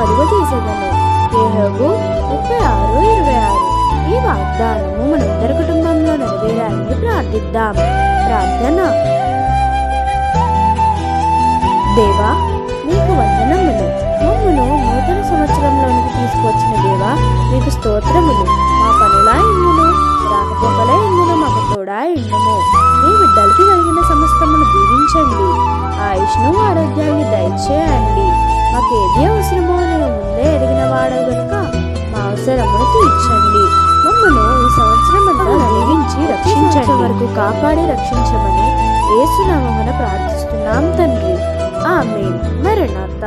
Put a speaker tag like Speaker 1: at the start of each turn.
Speaker 1: కలుగ చేసేదను. యోబు 36:26. ఈ వాగ్దానము మనందరి కుటుంబంలో నెరవేరాలని ప్రార్థిద్దాం. ప్రార్థన. దేవా, నీకు వందనములు. మమ్మును నూతన సంవత్సరంలోనికి తీసుకొచ్చిన దేవా, నీకు స్తోత్రములు. మా పనులా ఇందును రాకపోకల ఇందును మాకు తోడా ఇండుము. మీ బిడ్డలకి కలిగిన సమస్తమును దీవించండి. ఆయుష్ను ఆరోగ్యాన్ని దయచేయండి. మాకేది అవసరమో నేను ముందే ఎరిగిన వాడవు గనుక మా అవసరమును తీర్చండి. మమ్మను ఈ సంవత్సరం అంతా వెలిగించి రక్షించే వరకు కాపాడి రక్షించమని యేసు నామమున ప్రార్థిస్తున్నాం తండ్రి. ఆమేన్. మరణాత.